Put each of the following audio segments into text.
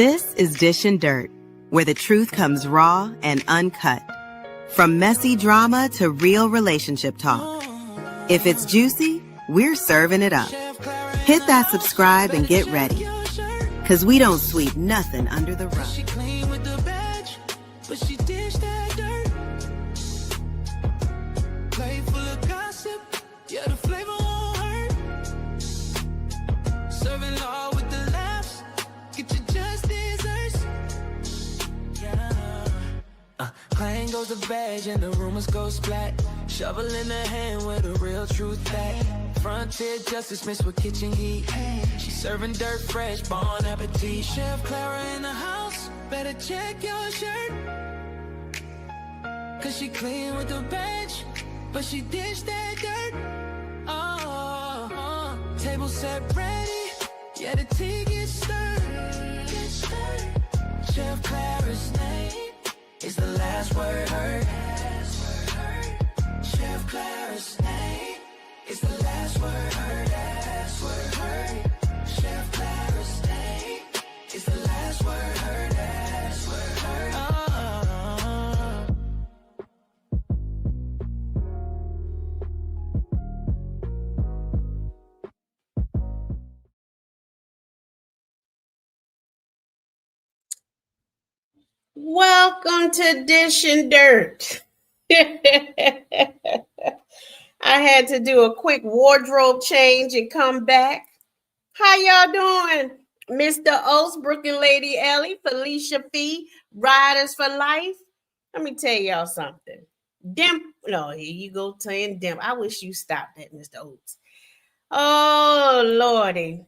This is Dishin Dirt, where the truth comes raw and uncut. From messy drama to real relationship talk. If it's juicy, we're serving it up. Hit that subscribe and get ready. Cause we don't sweep nothing under the rug. She clean with the badge, but she dish that dirt. Plate full of gossip, yeah, the flavor won't hurt. Serving law with the laughs, get you just desserts. Yeah. Clang goes the badge and the rumors go splat. Shovel in the hand where the real truth at. Frontier justice mixed with kitchen heat. She's serving dirt fresh, bon appetit. Chef Clara in the house, better check your shirt. Cause she clean with the bench, but she dish that dirt. Table set ready, yeah, the tea gets stirred. Chef Clara's name is the last word heard. Chef Clara's name is the last word heard. Last word heard. Chef Clara's name is the last word heard. Last word heard. Welcome to Dishin Dirt. I had to do a quick wardrobe change and come back. How y'all doing? Mr. Oates, Brooklyn Lady Ellie, Felicia Fee, Riders for Life. Let me tell y'all something. Here you go saying Dimp. I wish you stopped that, Mr. Oates. Oh, Lordy.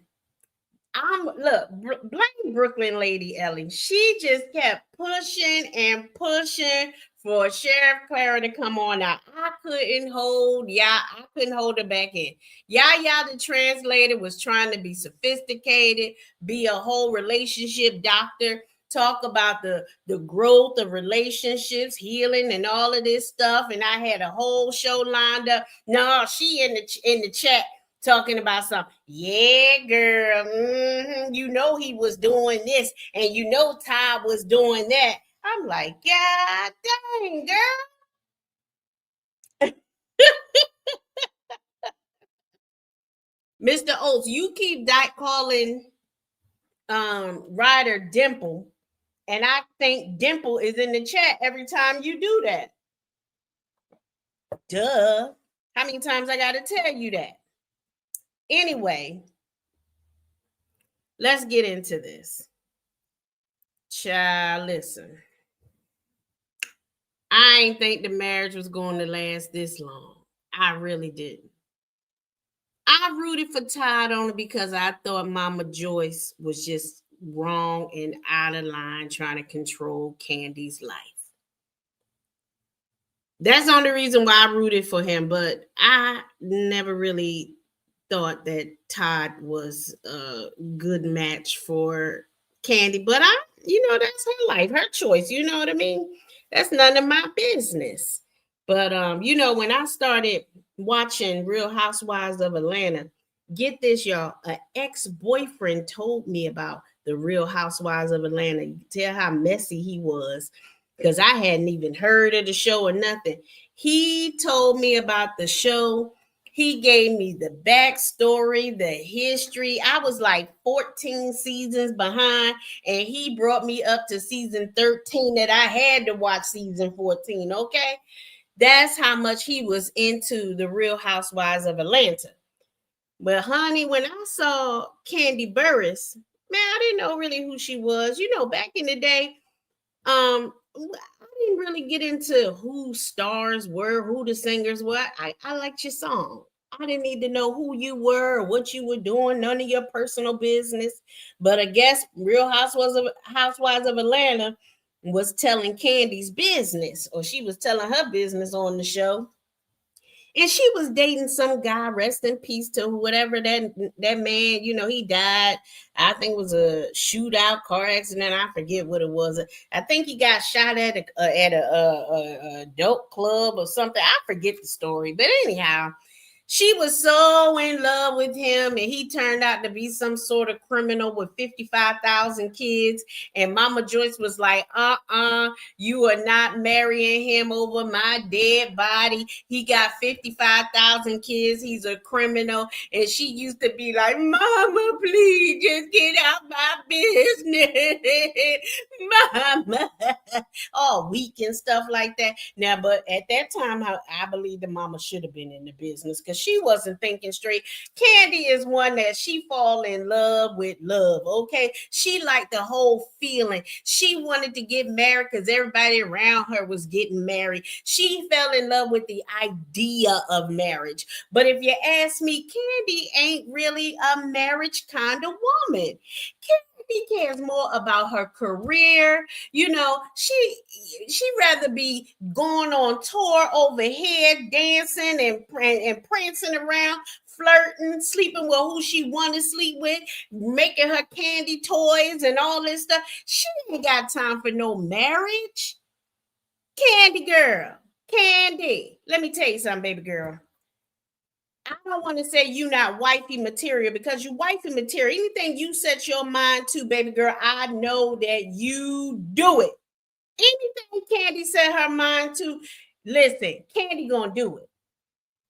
Blame Brooklyn Lady Ellie. She just kept pushing and pushing for Sheriff Clara to come on out. I couldn't hold her back in. Yaya, the translator, was trying to be sophisticated, be a whole relationship doctor, talk about the growth of relationships, healing, and all of this stuff. And I had a whole show lined up. No, she in the chat talking about something. Yeah, girl. You know he was doing this, and you know Todd was doing that. I'm like, God dang, girl. Mr. Oates, you keep calling Ryder Dimple, and I think Dimple is in the chat every time you do that. Duh. How many times I got to tell you that? Anyway, let's get into this. Child, listen. I ain't think the marriage was going to last this long. I really didn't. I rooted for Todd only because I thought Mama Joyce was just wrong and out of line trying to control Kandi's life. That's the only reason why I rooted for him, but I never really thought that Todd was a good match for Kandi. But that's her life, her choice. You know what I mean? That's none of my business. But, when I started watching Real Housewives of Atlanta, get this, y'all, an ex-boyfriend told me about the Real Housewives of Atlanta. You can tell how messy he was because I hadn't even heard of the show or nothing. He told me about the show. He gave me the backstory, the history. I was like 14 seasons behind, and he brought me up to season 13 that I had to watch season 14, okay? That's how much he was into the Real Housewives of Atlanta. But, honey, when I saw Kandi Burruss, man, I didn't know really who she was. Back in the day, I didn't really get into who stars were, who the singers were. I liked your song. I didn't need to know who you were or what you were doing, none of your personal business. But I guess Real Housewives of Atlanta was telling Kandi's business, or she was telling her business on the show. And she was dating some guy, rest in peace to whatever that man, he died. I think it was a shootout, car accident. I forget what it was. I think he got shot at a dope club or something. I forget the story. But anyhow, She was so in love with him, and he turned out to be some sort of criminal with 55,000 kids. And Mama Joyce was like, you are not marrying him over my dead body. He got 55,000 kids. He's a criminal. And she used to be like, Mama, please just get out my business. Mama. All weak and stuff like that. Now, but at that time, I believe the mama should have been in the business because she wasn't thinking straight. Kandi is one that she fall in love with love, okay? She liked the whole feeling. She wanted to get married because everybody around her was getting married. She fell in love with the idea of marriage. But if you ask me, Kandi ain't really a marriage kind of woman. Kandi cares more about her career. You know, she rather be going on tour over here, dancing and prancing around, flirting, sleeping with who she want to sleep with, making her candy toys and all this stuff. She ain't got time for no marriage. Kandi girl, Kandi. Let me tell you something, baby girl. I don't want to say you not wifey material because you wifey material. Anything you set your mind to, baby girl, I know that you do it. Anything Kandi set her mind to, listen, Kandi gonna do it.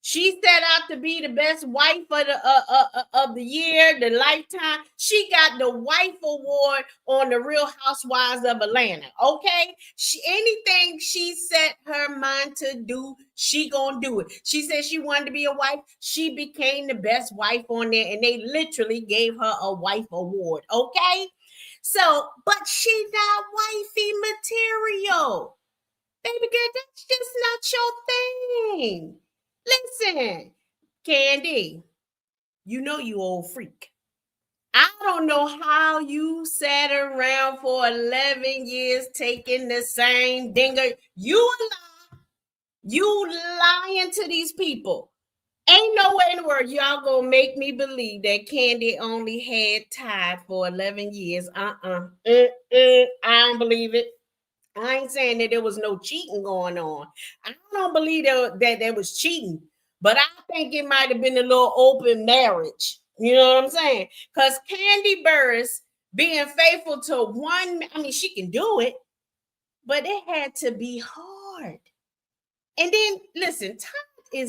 She set out to be the best wife of the year, the lifetime. She got the wife award on the Real Housewives of Atlanta. Okay, anything she set her mind to do, she gonna do it. She said she wanted to be a wife. She became the best wife on there, and they literally gave her a wife award. Okay, so but she not wifey material, baby girl. That's just not your thing. Listen, Kandi, you know you old freak. I don't know how you sat around for 11 years taking the same dinger. You lying to these people. Ain't no way in the world y'all gonna make me believe that Kandi only had Todd for 11 years. I don't believe it. I ain't saying that there was no cheating going on. I don't believe that there was cheating, but I think it might have been a little open marriage. You know what I'm saying? Because Kandi Burruss being faithful to one, I mean, she can do it, but it had to be hard. And then listen, Todd he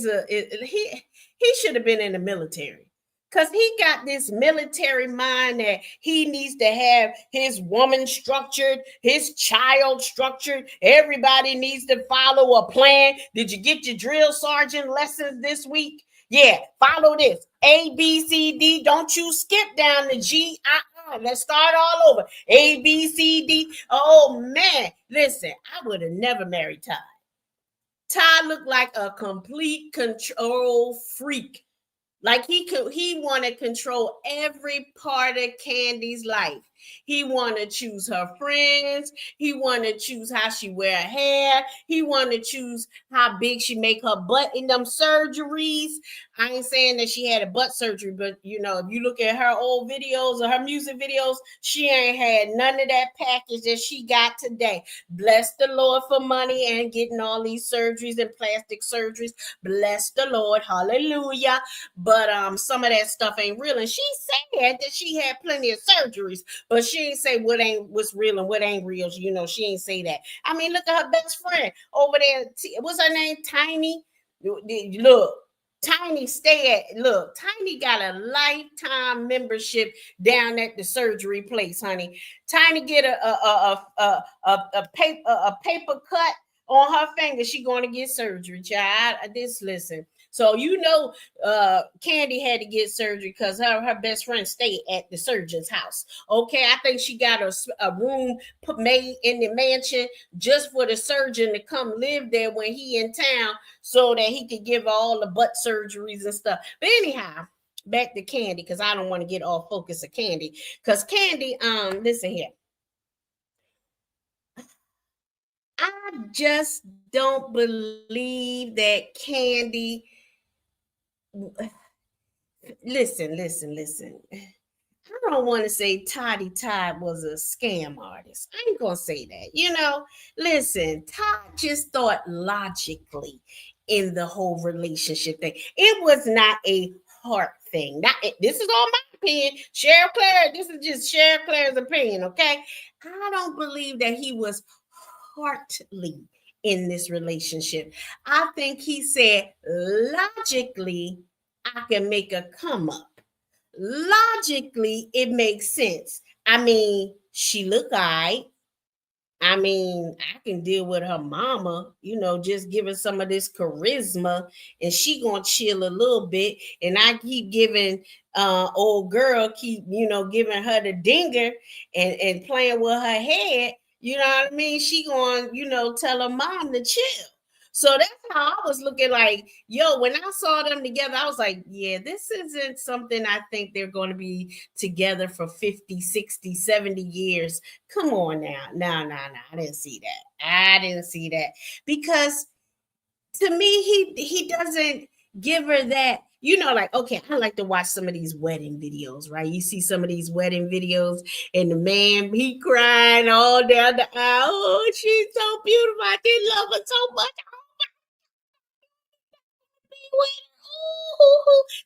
should have been in the military. Because he got this military mind that he needs to have his woman structured, his child structured. Everybody needs to follow a plan. Did you get your drill sergeant lessons this week? Yeah, follow this. A, B, C, D. Don't you skip down to G. Let's start all over. A, B, C, D. Oh, man. Listen, I would have never married Todd. Todd looked like a complete control freak. Like he want to control every part of Kandi's life. He want to choose her friends. He want to choose how she wear her hair. He want to choose how big she make her butt in them surgeries. I ain't saying that she had a butt surgery, but you know, if you look at her old videos or her music videos, she ain't had none of that package that she got today. Bless the Lord for money and getting all these surgeries and plastic surgeries. Bless the Lord. Hallelujah. But some of that stuff ain't real. And she said that she had plenty of surgeries, but she ain't say what's real and what ain't real. You know, she ain't say that. I mean, look at her best friend over there. What's her name? Tiny. Look, Tiny Tiny got a lifetime membership down at the surgery place, honey. Tiny get a paper cut on her finger. She going to get surgery, child. Listen. So you know, Kandi had to get surgery because her best friend stayed at the surgeon's house. Okay, I think she got a room made in the mansion just for the surgeon to come live there when he in town, so that he could give her all the butt surgeries and stuff. But anyhow, back to Kandi, because I don't want to get off focus of Kandi. Because Kandi, listen here. I just don't believe that Kandi. Listen. I don't want to say Todd was a scam artist. I ain't gonna say that. You know, listen, Todd just thought logically. in the whole relationship thing. It was not a heart thing. This is all my opinion. Sheriff Clara, this is just Sheriff Clara's opinion, okay? I don't believe that he was heartily in this relationship. I think he said, logically, I can make a come up. Logically, it makes sense. I mean, she look all right. I mean, I can deal with her mama, just giving some of this charisma, and she gonna chill a little bit. And I keep giving old girl, giving her the dinger and playing with her head. You know what I mean? She gonna, tell her mom to chill. So that's how I was looking like, when I saw them together, I was like, yeah, this isn't something I think they're going to be together for 50, 60, 70 years. Come on now. No. I didn't see that. Because to me, he doesn't give her that, okay, I like to watch some of these wedding videos, right? You see some of these wedding videos and the man, he crying all down the aisle. Oh, she's so beautiful. I did love her so much.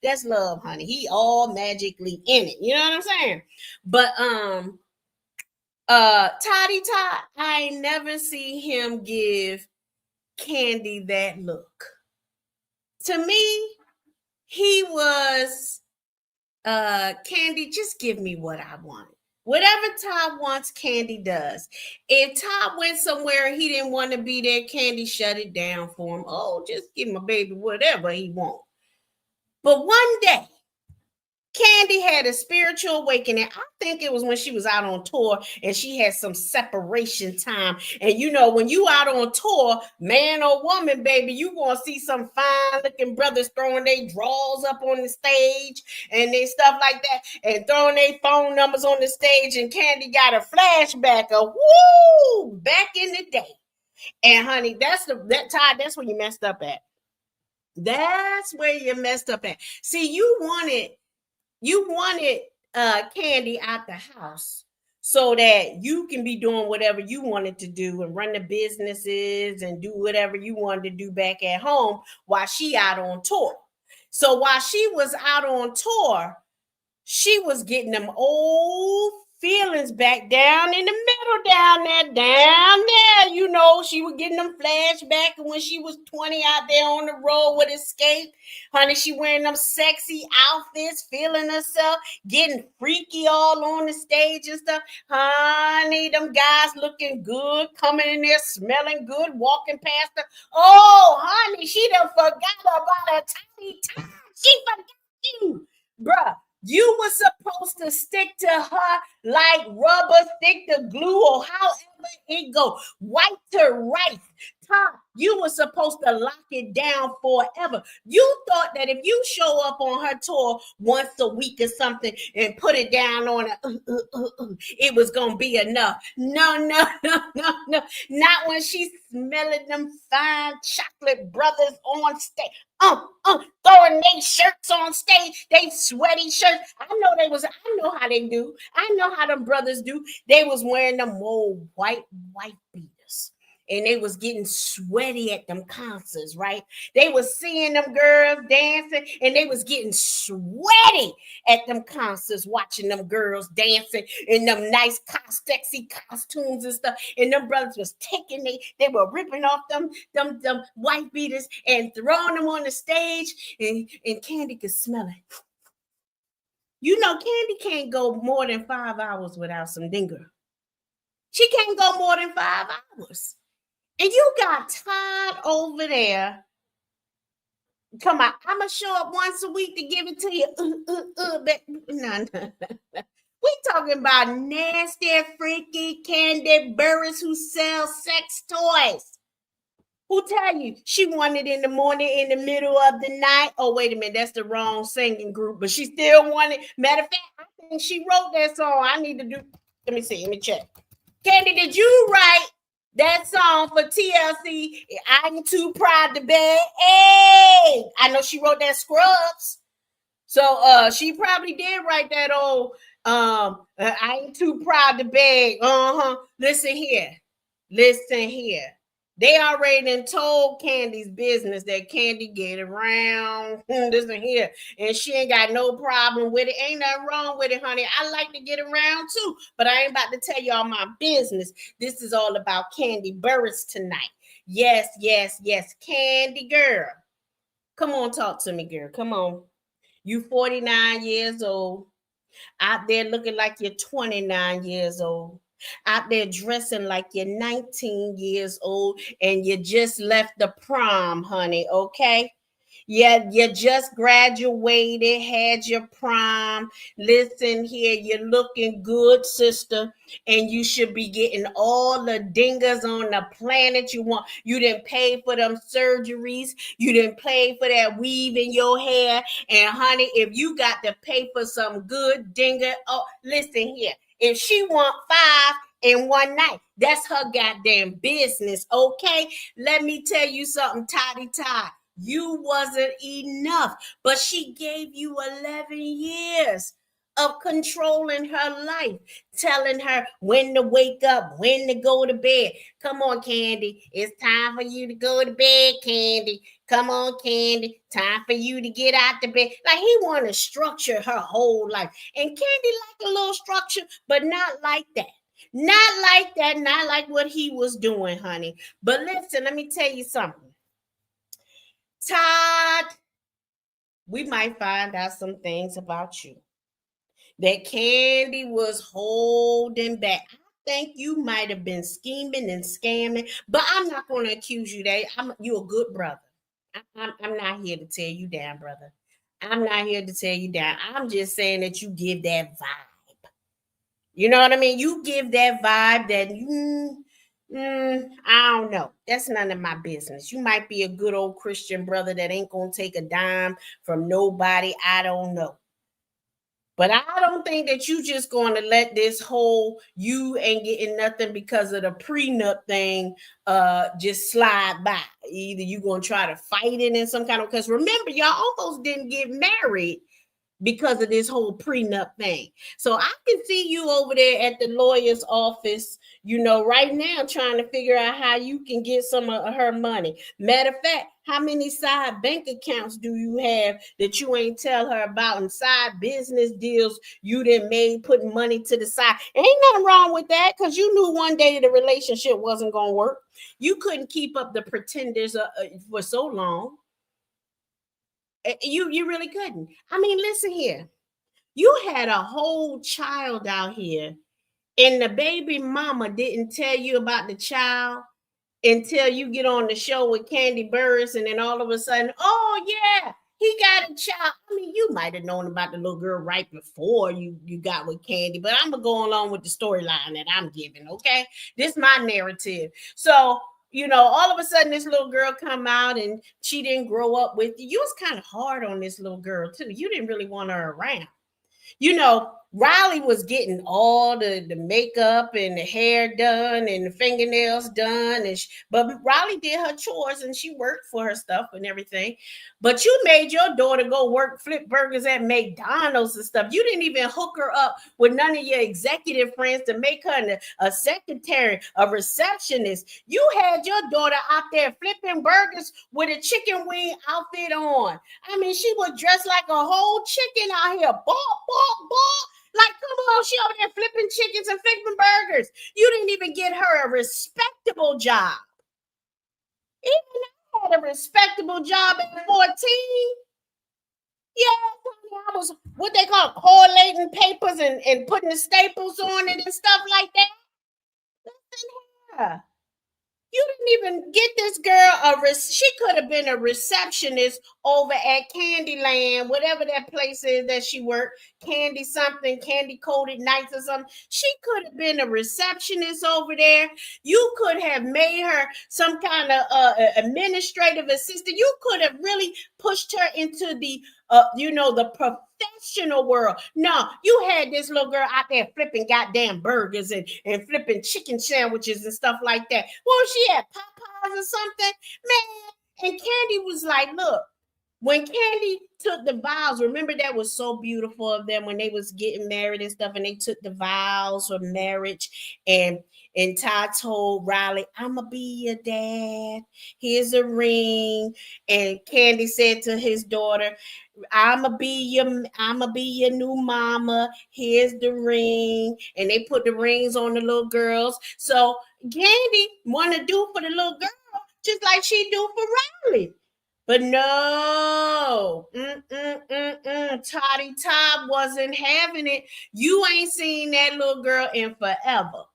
That's love, honey. He all magically in it. You know what I'm saying? But Toddy Todd, I never see him give Kandi that look. To me, he was Kandi, just give me what I want. Whatever Todd wants, Kandi does. If Todd went somewhere and he didn't want to be there, Kandi shut it down for him. Oh, just give my baby whatever he wants. But one day, Kandi had a spiritual awakening. I think it was when she was out on tour and she had some separation time. And when you out on tour, man or woman, baby, you gonna see some fine looking brothers throwing their drawers up on the stage and they stuff like that and throwing their phone numbers on the stage. And Kandi got a flashback of back in the day. And honey, that's where you messed up at. That's where you messed up at. See, you wanted Kandi out the house so that you can be doing whatever you wanted to do and run the businesses and do whatever you wanted to do back at home while she out on tour. So while she was out on tour, she was getting them old feelings back down in the middle, down there. She was getting them flashbacks when she was 20 out there on the road with Escape. Honey, she wearing them sexy outfits, feeling herself, getting freaky all on the stage and stuff. Honey, them guys looking good, coming in there smelling good, walking past her. Oh, honey, she done forgot about a tiny time. She forgot you, bruh. You were supposed to stick to her like rubber, stick to glue, or however it go. White to right. Todd, you were supposed to lock it down forever. You thought that if you show up on her tour once a week or something and put it down on her, it was going to be enough. No. Not when she's smelling them fine chocolate brothers on stage. Throwing their shirts on stage, they sweaty shirts. I know how they do. I know how them brothers do. They was wearing them old white beaters. And they was getting sweaty at them concerts, right? They was seeing them girls dancing and they was getting sweaty at them concerts, watching them girls dancing in them nice, sexy costumes and stuff. And them brothers was they were ripping off them white beaters and throwing them on the stage, and Kandi could smell it. Kandi can't go more than 5 hours without some dinger. She can't go more than 5 hours. And you got Todd over there. Come on, I'm going to show up once a week to give it to you. No. We talking about nasty, freaky Kandi Burruss who sells sex toys. Who tell you she wanted in the morning, in the middle of the night? Oh, wait a minute, that's the wrong singing group, but she still wanted. Matter of fact, I think she wrote that song. I need to do, let me check. Kandi, did you write that song for TLC? I'm too proud to beg. Hey, I know she wrote that Scrubs. So she probably did write that old I ain't too proud to beg. Listen here. They already done told Kandi's business that Kandi get around this and here, and she ain't got no problem with it. Ain't nothing wrong with it, honey. I like to get around too, but I ain't about to tell y'all my business. This is all about Kandi Burruss tonight. Yes, yes, yes, Kandi girl. Come on, talk to me, girl. Come on. You 49 years old, out there looking like you're 29 years old, out there dressing like you're 19 years old, and you just left the prom, honey, okay? Yeah, you just graduated, had your prom. Listen here, you're looking good, sister, and you should be getting all the dingers on the planet you want. You didn't pay for them surgeries. You didn't pay for that weave in your hair. And honey, if you got to pay for some good dinger, oh, listen here. If she want 5 in one night, that's her goddamn business, okay? Let me tell you something, Toddy Todd. You wasn't enough, but she gave you 11 years of controlling her life, telling her when to wake up, when to go to bed. Come on, Kandi. It's time for you to go to bed, Kandi. Come on, Kandi. Time for you to get out the bed. Like, he want to structure her whole life. And Kandi like a little structure, but not like that. Not like that. Not like what he was doing, honey. But listen, let me tell you something. Todd, we might find out some things about you that Kandi was holding back. I think you might have been scheming and scamming, but I'm not going to accuse you that. You're a good brother. I'm not here to tear you down, brother. I'm not here to tear you down. I'm just saying that you give that vibe. You know what I mean? You give that vibe that I don't know. That's none of my business. You might be a good old Christian brother that ain't gonna take a dime from nobody. I don't know. But I don't think that you just gonna let this whole you ain't getting nothing because of the prenup thing just slide by. Either you gonna try to fight it in some kind of, because remember, y'all almost didn't get married because of this whole prenup thing. So I can see you over there at the lawyer's office, right now trying to figure out how you can get some of her money. Matter of fact, how many side bank accounts do you have that you ain't tell her about, and side business deals you done made putting money to the side? Ain't nothing wrong with that, because you knew one day the relationship wasn't going to work. You couldn't keep up the pretenders for so long. You really couldn't. I mean, listen here. You had a whole child out here, and the baby mama didn't tell you about the child until you get on the show with Kandi Burruss, and then all of a sudden, oh yeah, he got a child. I mean, you might have known about the little girl right before you got with Kandi, but I'm gonna go along with the storyline that I'm giving. Okay, this is my narrative. So all of a sudden this little girl come out and she didn't grow up with you. You was kind of hard on this little girl too. You didn't really want her around. Riley was getting all the makeup and the hair done and the fingernails done, but Riley did her chores and she worked for her stuff and everything. But you made your daughter go flip burgers at McDonald's and stuff. You didn't even hook her up with none of your executive friends to make her a secretary, a receptionist. You had your daughter out there flipping burgers with a chicken wing outfit on. I mean, she was dressed like a whole chicken out here. Ball. Like, come on, she over there flipping chickens and flipping burgers. You didn't even get her a respectable job. Even I had a respectable job at 14. Yeah, I was what they call correlating papers and putting the staples on it and stuff like that. Listen here. You didn't even get this girl she could have been a receptionist over at Candyland, whatever that place is that she worked, Candy something, Candy Coated Nights or something. She could have been a receptionist over there. You could have made her some kind of administrative assistant. You could have really pushed her into the the professional world. No, you had this little girl out there flipping goddamn burgers and flipping chicken sandwiches and stuff like that. Well, she had Popeyes or something, man. And Kandi was like, look, when Kandi took the vows, remember that was so beautiful of them when they was getting married and stuff, and they took the vows of marriage, and Todd told Riley, "I'ma be your dad. Here's a ring." And Kandi said to his daughter, I'ma be your new mama. Here's the ring. And they put the rings on the little girls. So Kandi wanna do for the little girl just like she do for Riley. But no, Toddy Todd wasn't having it. You ain't seen that little girl in forever.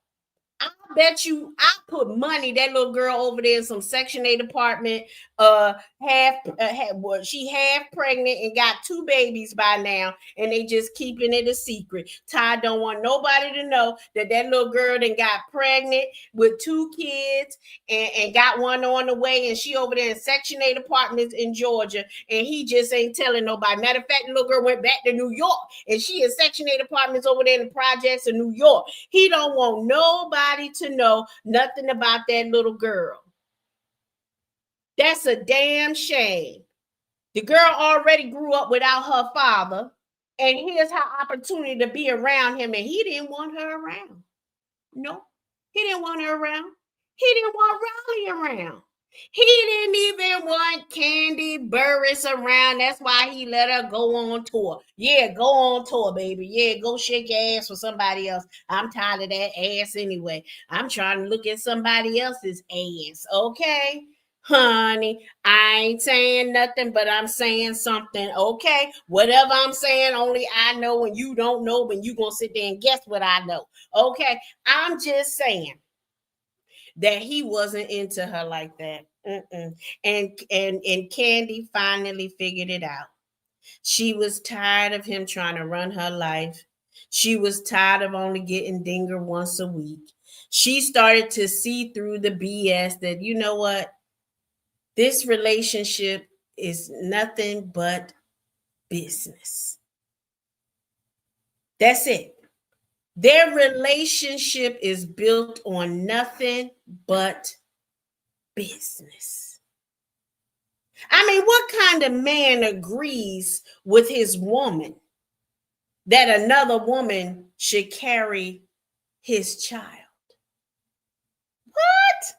I bet you I put money that little girl over there in some Section 8 apartment, she half pregnant and got 2 babies by now, and they just keeping it a secret. Todd don't want nobody to know that little girl then got pregnant with 2 kids and got one on the way, and she over there in Section 8 apartments in Georgia, and he just ain't telling nobody. Matter of fact, the little girl went back to New York, and she in Section 8 apartments over there in the projects of New York. He don't want nobody to know nothing about that little girl. That's a damn shame. The girl already grew up without her father, and here's her opportunity to be around him, and he didn't want her around. No, he didn't want her around. He didn't want Riley around. He didn't even want Kandi Burruss around. That's why he let her go on tour. Yeah, go on tour, baby. Yeah, go shake your ass for somebody else. I'm tired of that ass anyway. I'm trying to look at somebody else's ass, okay? Honey, I ain't saying nothing, but I'm saying something, okay? Whatever I'm saying, only I know, and you don't know, but you gonna sit there and guess what I know, okay? I'm just saying that he wasn't into her like that. And Kandi finally figured it out. She was tired of him trying to run her life. She was tired of only getting dinger once a week. She started to see through the BS that, you know what? This relationship is nothing but business. That's it. Their relationship is built on nothing but business. I mean, what kind of man agrees with his woman that another woman should carry his child? What?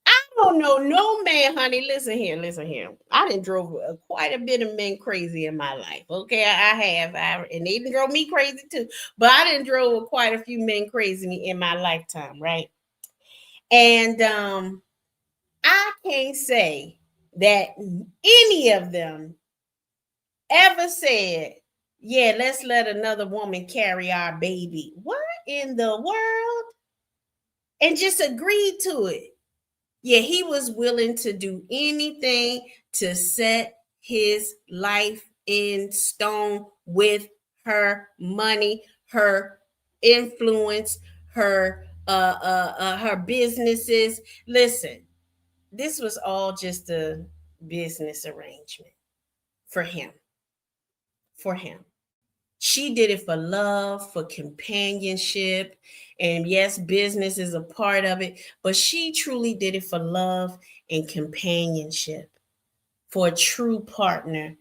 I don't know no man, honey. Listen here. I done drove quite a bit of men crazy in my life. Okay, I have, and they done drove me crazy too. But I done drove quite a few men crazy in my lifetime, right? And I can't say that any of them ever said, "Yeah, let's let another woman carry our baby." What in the world? And just agreed to it. Yeah, he was willing to do anything to set his life in stone with her money, her influence, her businesses. Listen, this was all just a business arrangement for him. She did it for love, for companionship. And yes, business is a part of it, but she truly did it for love and companionship, for a true partner.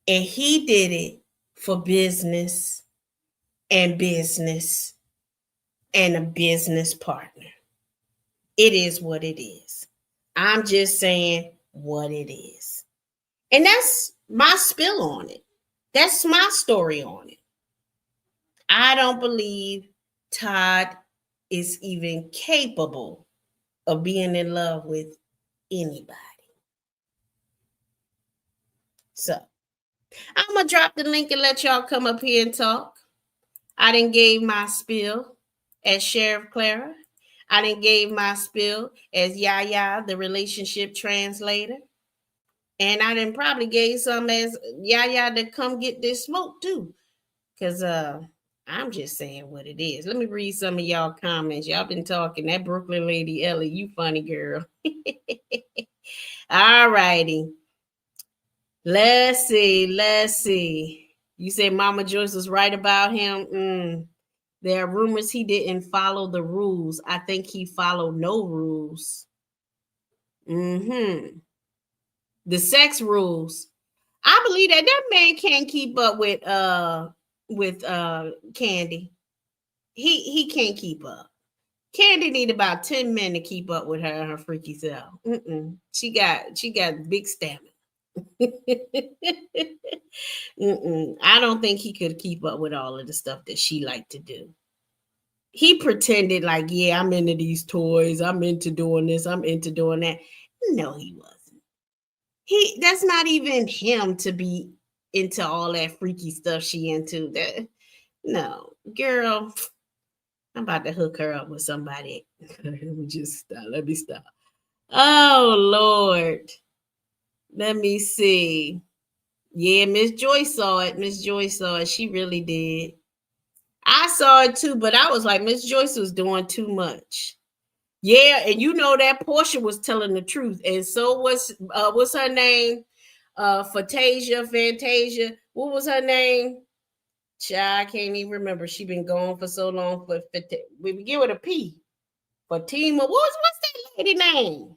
And he did it for business and a business partner. It is what it is. I'm just saying what it is. And that's my spill on it. That's my story on it. I don't believe Todd is even capable of being in love with anybody. So I'm going to drop the link and let y'all come up here and talk. I done gave my spill as Sheriff Clara. I done gave my spill as Yaya, the relationship translator. And I done probably gave some as Yaya to come get this smoke too. Because I'm just saying what it is. Let me read some of y'all comments. Y'all been talking. That Brooklyn lady, Ellie, you funny girl. All righty. Let's see. You say Mama Joyce was right about him. There are rumors he didn't follow the rules. I think he followed no rules. The sex rules. I believe that man can't keep up with Kandi. He can't keep up. Kandi need about 10 men to keep up with her freaky self. She got big stamina. I don't think he could keep up with all of the stuff that she liked to do. He pretended like, yeah, I'm into these toys, I'm into doing this, I'm into doing that. No, he wasn't. That's not even him to be into all that freaky stuff she into. That no, girl, I'm about to hook her up with somebody. Let me just stop. Let me stop. Oh Lord. Let me see. Yeah, Miss Joyce saw it. Miss Joyce saw it. She really did. I saw it too, but I was like, Miss Joyce was doing too much. Yeah, and you know that Portia was telling the truth, and so was what's her name? Fantasia. What was her name? Child, I can't even remember. She been gone for so long. We begin with a P. Fatima. What's that lady name?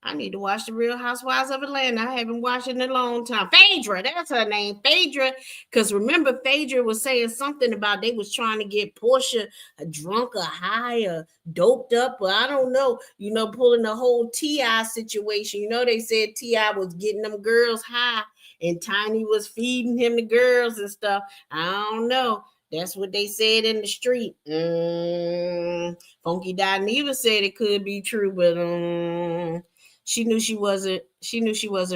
I need to watch the Real Housewives of Atlanta. I haven't watched it in a long time. Phaedra, that's her name. Phaedra. Because remember, Phaedra was saying something about they was trying to get Portia a drunk or high or doped up, or I don't know, pulling the whole T.I. situation. They said T.I. was getting them girls high and Tiny was feeding him the girls and stuff. I don't know. That's what they said in the street. Funky Dineva said it could be true, but she knew she wasn't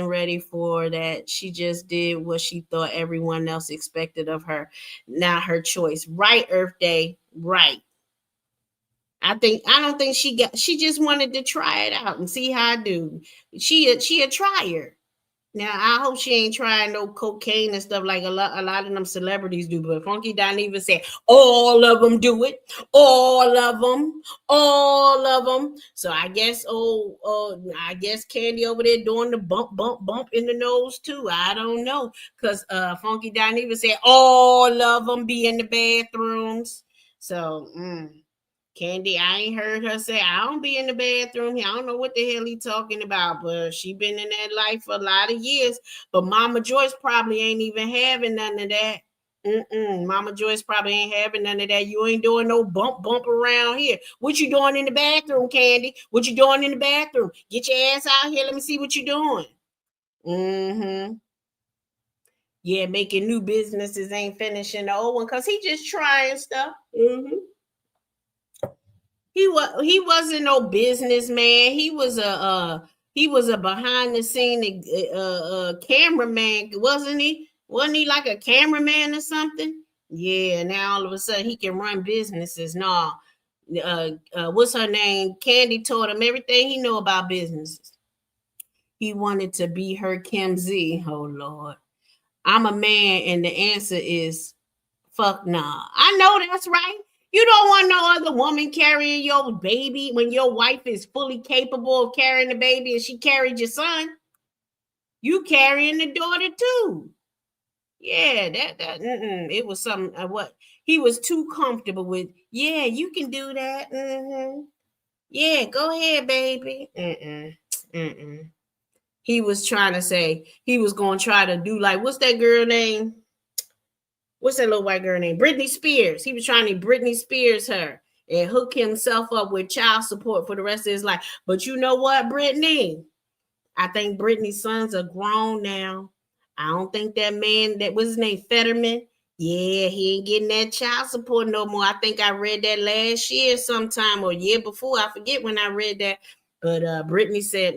ready for that. She just did what she thought everyone else expected of her. Not her choice. Right, Earth Day. Right. I don't think she just wanted to try it out and see how I do. She a trier. Now I hope she ain't trying no cocaine and stuff like a lot of them celebrities do. But Funky Dineva said all of them do it, all of them. So I guess I guess Kandi over there doing the bump in the nose too. I don't know, because Funky Dineva said all of them be in the bathrooms. So. Kandi, I ain't heard her say, I don't be in the bathroom here. I don't know what the hell he talking about, but she been in that life for a lot of years. But Mama Joyce probably ain't even having none of that. Mama Joyce probably ain't having none of that. You ain't doing no bump around here. What you doing in the bathroom, Kandi? What you doing in the bathroom? Get your ass out here. Let me see what you doing. Yeah, making new businesses ain't finishing the old one because he just trying stuff. He wasn't no businessman. He was a behind the scene cameraman, wasn't he? Wasn't he like a cameraman or something? Yeah. Now all of a sudden he can run businesses. No, what's her name? Kandi taught him everything he know about businesses. He wanted to be her Kim Z. Oh Lord, I'm a man, and the answer is fuck nah. I know that's right. You don't want no other woman carrying your baby when your wife is fully capable of carrying the baby and she carried your son. You carrying the daughter too. Yeah, it was something what he was too comfortable with. Yeah, you can do that. Yeah, go ahead, baby. He was trying to say he was going to try to do like, what's that girl name? What's that little white girl name? Britney Spears. He was trying to Britney Spears her and hook himself up with child support for the rest of his life. But you know what, Britney? I think Britney's sons are grown now. I don't think that man, that was his name, Fetterman. Yeah, he ain't getting that child support no more. I think I read that last year sometime or year before. I forget when I read that. But Britney said,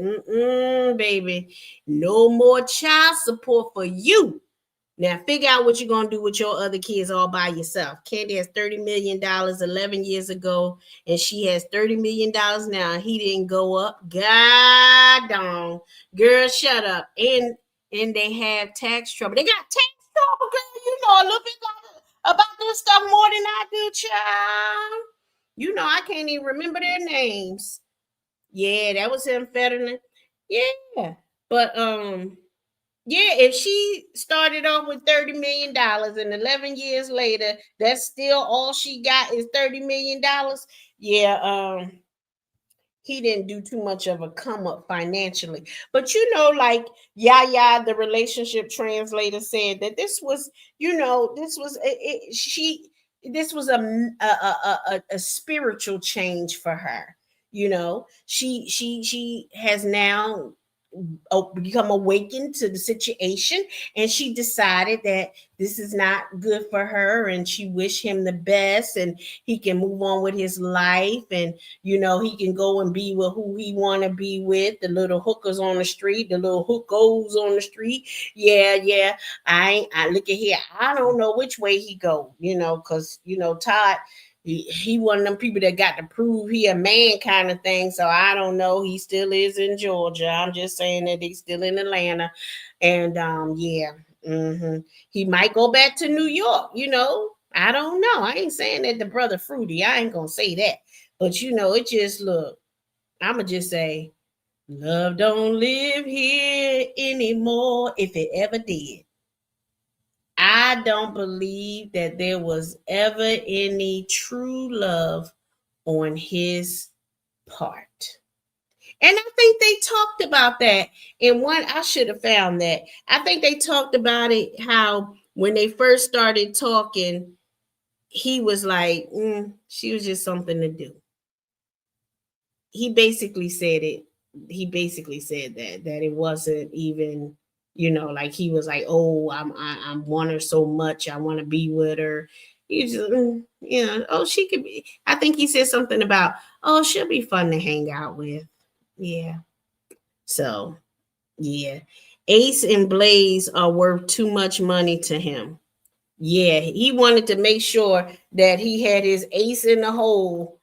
baby, no more child support for you. Now figure out what you're going to do with your other kids all by yourself. Kandi has $30 million 11 years ago, and she has $30 million now. He didn't go up. God darn. Girl, shut up. And they have tax trouble. They got tax trouble, girl. You know a little bit about this stuff more than I do, child. You know, I can't even remember their names. Yeah, that was him, Fetterman. Yeah. But yeah, if she started off with $30 million and 11 years later, that's still all she got is $30 million. Yeah, he didn't do too much of a come up financially. But you know, like Yaya, the relationship translator, said that this was, you know, this was a spiritual change for her. You know, she has now become awakened to the situation, and she decided that this is not good for her, and she wished him the best, and he can move on with his life, and you know, he can go and be with who he want to be with, the little hookers on the street, the little hookos on the street. Yeah, I look at here, I don't know which way he go, you know, because you know, Todd, he one of them people that got to prove he a man kind of thing. So I don't know. He still is in Georgia. I'm just saying that he's still in Atlanta. And yeah. He might go back to New York, you know. I don't know. I ain't saying that the brother fruity. I ain't gonna say that. But you know, it just look, I'ma just say, love don't live here anymore if it ever did. I don't believe that there was ever any true love on his part. And I think they talked about that in one. I should have found that. I think they talked about it, how when they first started talking, he was like, she was just something to do. He basically said it. He basically said that it wasn't even, you know, like he was like, oh, I want her so much, I want to be with her. He just, you know, oh, she could be. I think he said something about, oh, she'll be fun to hang out with. Yeah. So yeah, Ace and Blaze are worth too much money to him. Yeah, he wanted to make sure that he had his ace in the hole.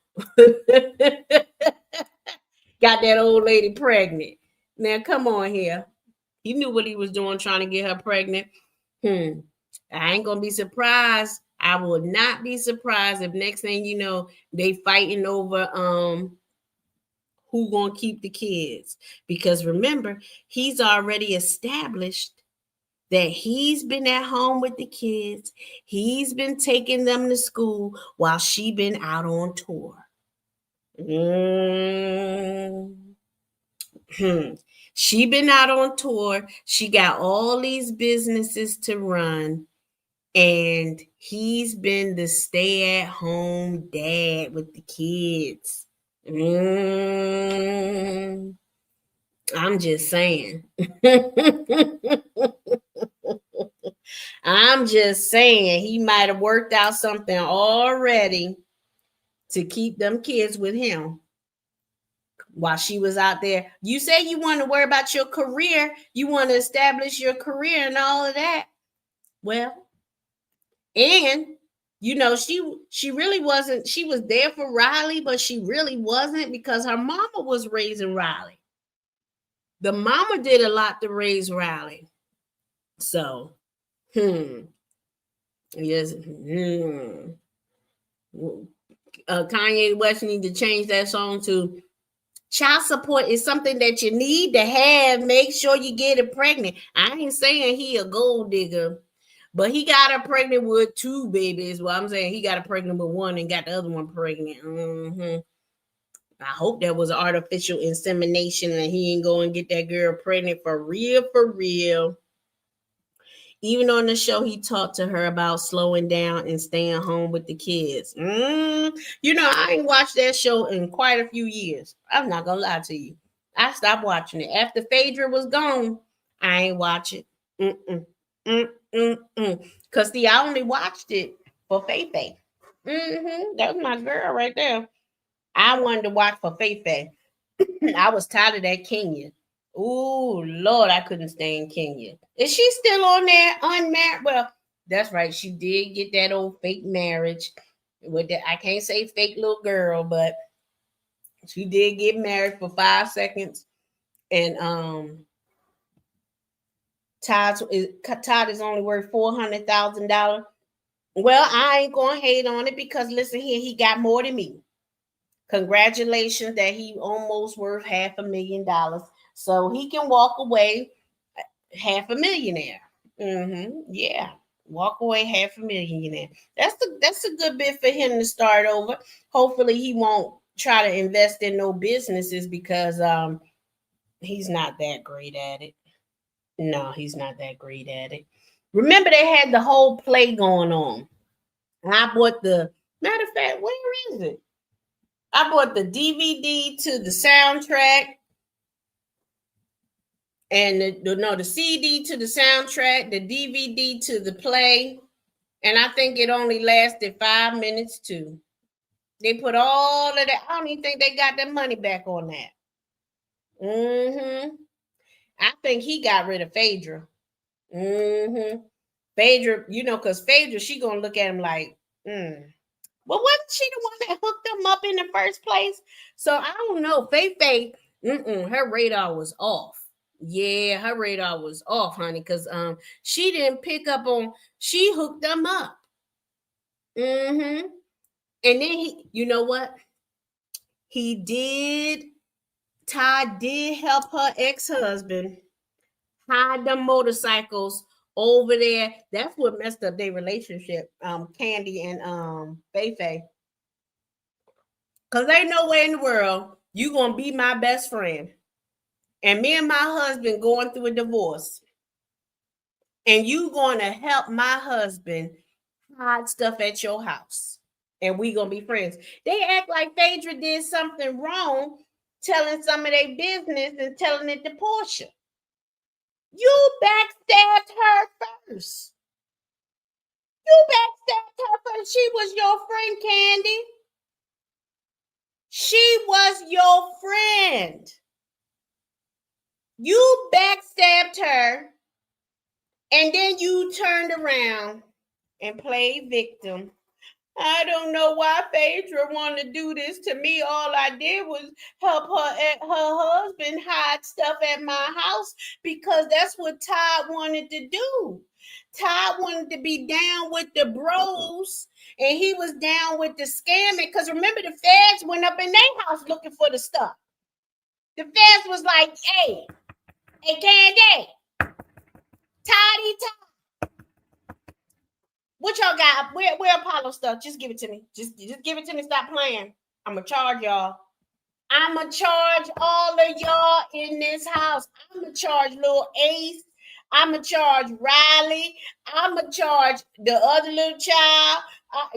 Got that old lady pregnant. Now, come on here. He knew what he was doing, trying to get her pregnant. I ain't gonna be surprised. I will not be surprised if next thing you know, they fighting over who gonna keep the kids. Because remember, he's already established that he's been at home with the kids. He's been taking them to school while she been out on tour. She been out on tour. She got all these businesses to run, and he's been the stay-at-home dad with the kids. I'm just saying. I'm just saying he might have worked out something already to keep them kids with him while she was out there. You say you want to worry about your career, you want to establish your career and all of that. Well, and you know, she really wasn't, she was there for Riley, but she really wasn't, because her mama was raising Riley. The mama did a lot to raise Riley. So, yes, Kanye West need to change that song to child support is something that you need to have. Make sure you get it pregnant. I ain't saying he a gold digger, but he got her pregnant with 2 babies. Well, I'm saying he got her pregnant with 1 and got the other one pregnant. I hope that was artificial insemination and he ain't going to get that girl pregnant for real, for real. Even on the show, he talked to her about slowing down and staying home with the kids. You know, I ain't watched that show in quite a few years. I'm not going to lie to you. I stopped watching it. After Phaedra was gone, I ain't watch it. Because, see, I only watched it for Faye. That was my girl right there. I wanted to watch for Faye. I was tired of that Kenya. Oh, Lord, I couldn't stand Kenya. Is she still on there unmarried? Well, that's right. She did get that old fake marriage with that. I can't say fake little girl, but she did get married for 5 seconds. And Todd is only worth $400,000. Well, I ain't gonna hate on it, because listen here, he got more than me. Congratulations that he almost worth $500,000. So he can walk away half a millionaire. Yeah, walk away $500,000. That's a good bit for him to start over. Hopefully he won't try to invest in no businesses because he's not that great at it. No, he's not that great at it. Remember, they had the whole play going on. And I bought the matter of fact, where is it? I bought the DVD to the soundtrack and the CD to the soundtrack, the DVD to the play, and I think it only lasted 5 minutes too. They put all of that. I don't even think they got their money back on that. I think he got rid of Phaedra. Phaedra, because Phaedra, she gonna look at him like, Well, wasn't she the one that hooked them up in the first place? So I don't know. Faye, her radar was off. Yeah, her radar was off, honey, because she didn't pick up on. She hooked them up. And then you know what? Todd did help her ex-husband hide the motorcycles over there. That's what messed up their relationship, Kandi and Faye. Because ain't no way in the world you gonna be my best friend and me and my husband going through a divorce and you gonna help my husband hide stuff at your house and we gonna be friends. They act like Phaedra did something wrong, telling some of their business and telling it to Portia. You backstabbed her first. She was your friend, Kandi. She was your friend. You backstabbed her, and then you turned around and played victim. I don't know why Phaedra wanted to do this to me. All I did was help her husband hide stuff at my house because that's what Todd wanted to do. Todd wanted to be down with the bros, and he was down with the scamming. Because remember, the feds went up in their house looking for the stuff. The feds was like, hey, Kandi, Todd. What y'all got? Where Apollo stuff? Just give it to me. Just give it to me. Stop playing. I'm going to charge y'all. I'm going to charge all of y'all in this house. I'm going to charge little Ace. I'm going to charge Riley. I'm going to charge the other little child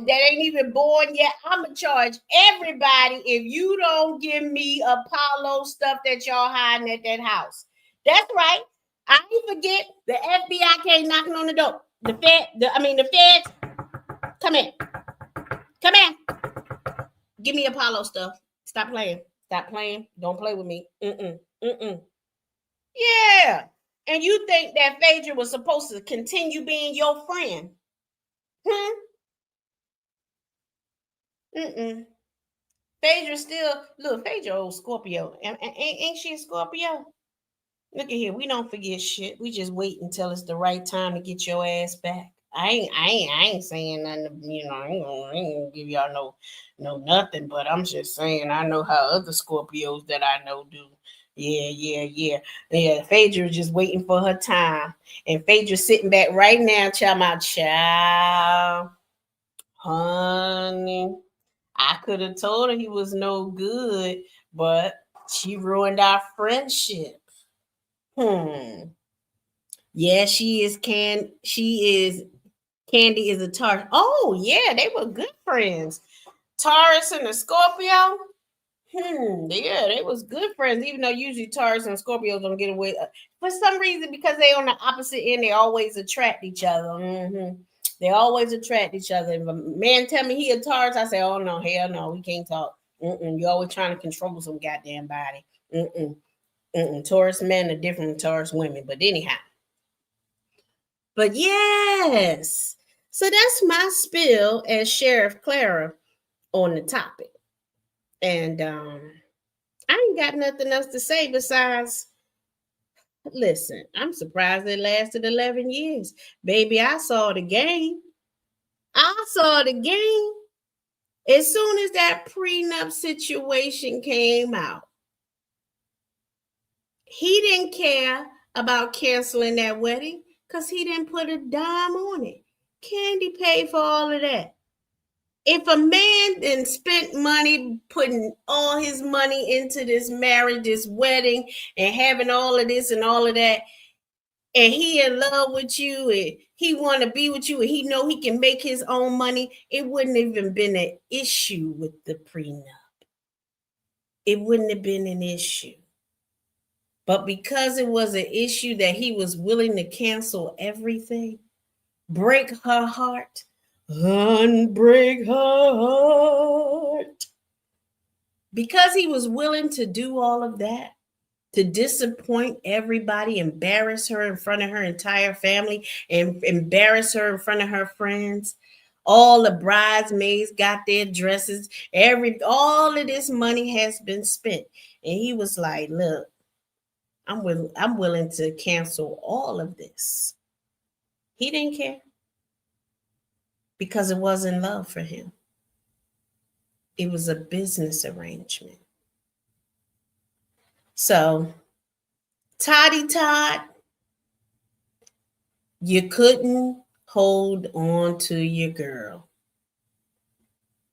that ain't even born yet. I'm going to charge everybody if you don't give me Apollo stuff that y'all hiding at that house. That's right. I ain't forget the FBI came knocking on the door. The feds. Come here. Give me Apollo stuff. Stop playing. Don't play with me. Yeah. And you think that Phaedra was supposed to continue being your friend? Phaedra Phaedra old Scorpio. Ain't she a Scorpio? Look at here. We don't forget shit. We just wait until it's the right time to get your ass back. I ain't saying nothing, I ain't gonna give y'all no nothing, but I'm just saying I know how other Scorpios that I know do. Yeah. Phaedra just waiting for her time. And Phaedra sitting back right now, child. Honey, I could have told her he was no good, but she ruined our friendship. Yeah, she is Kandi is a Taurus. Oh, yeah, they were good friends. Taurus and a Scorpio. Yeah, they was good friends, even though usually Taurus and Scorpios don't get away. For some reason, because they on the opposite end, they always attract each other. They always attract each other. If a man tell me he a Taurus, I say, oh, no, hell no, we can't talk. You're always trying to control some goddamn body. Taurus men are different than Taurus women, but anyhow. But yes, so that's my spill as Sheriff Clara on the topic. And I ain't got nothing else to say besides, listen, I'm surprised it lasted 11 years. Baby, I saw the game. As soon as that prenup situation came out, he didn't care about canceling that wedding because he didn't put a dime on it. Kandi paid for all of that. If a man then spent money, putting all his money into this marriage, this wedding, and having all of this and all of that, and he in love with you and he want to be with you and he know he can make his own money, it wouldn't even been an issue with the prenup. It wouldn't have been an issue. But because it was an issue that he was willing to cancel everything, break her heart, unbreak her heart. Because he was willing to do all of that, to disappoint everybody, embarrass her in front of her entire family, and embarrass her in front of her friends. All the bridesmaids got their dresses. All of this money has been spent. And he was like, look, I'm willing to cancel all of this. He didn't care because it wasn't love for him. It was a business arrangement. So, Todd, you couldn't hold on to your girl.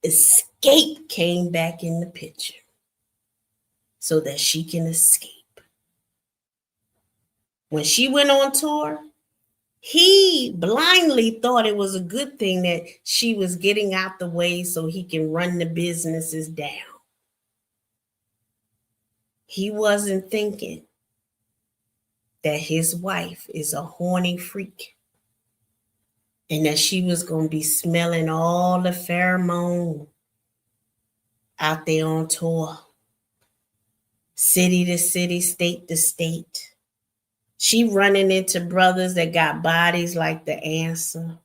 Escape came back in the picture so that she can escape. When she went on tour, he blindly thought it was a good thing that she was getting out the way so he can run the businesses down. He wasn't thinking that his wife is a horny freak and that she was going to be smelling all the pheromone out there on tour, city to city, state to state. She running into brothers that got bodies like The Answer.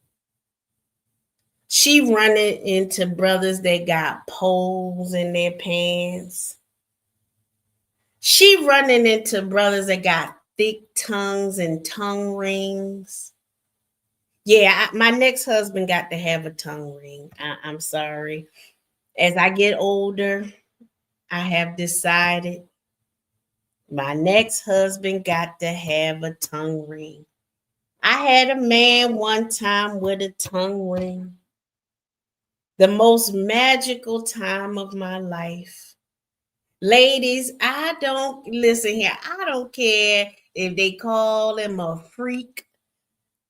She running into brothers that got poles in their pants. She running into brothers that got thick tongues and tongue rings. Yeah, my next husband got to have a tongue ring. I'm sorry. As I get older, I have decided my next husband got to have a tongue ring. I had a man one time with a tongue ring. The most magical time of my life. Ladies, I don't care if they call him a freak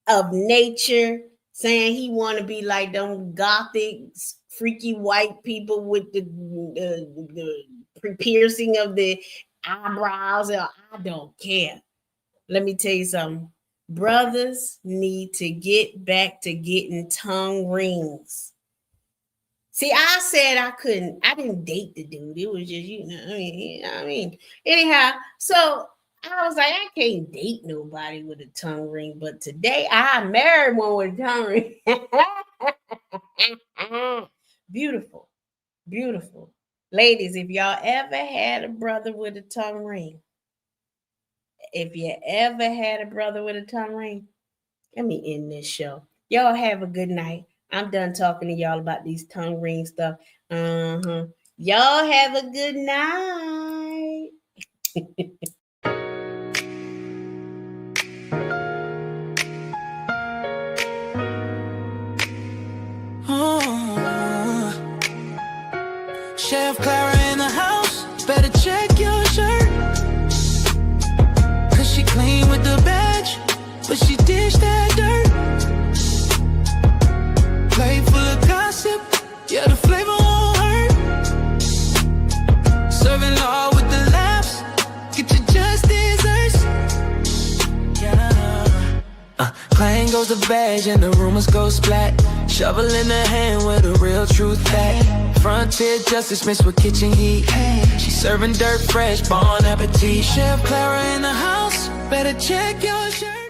of nature, saying he want to be like them gothic, freaky white people with the piercing of the eyebrows. I don't care. Let me tell you something. Brothers need to get back to getting tongue rings. See, I said I didn't date the dude. It was just, anyhow, so I was like, I can't date nobody with a tongue ring, but today I married one with a tongue ring. Beautiful, beautiful. Ladies, if y'all ever had a brother with a tongue ring, let me end this show. Y'all have a good night. I'm done talking to y'all about these tongue ring stuff. Y'all have a good night. Sheriff Clara in the house, better check your shirt. Cause she clean with the badge, but she dished that dirt. Plate full of gossip, yeah, the flavor won't hurt. Serving all with the laughs, get you just desserts. Yeah. Clang goes the badge and the rumors go splat. Shovel in the hand with a real truth pack. Frontier justice mixed with kitchen heat. She's serving dirt fresh, bon appetit. Chef Clara in the house, better check your shirt.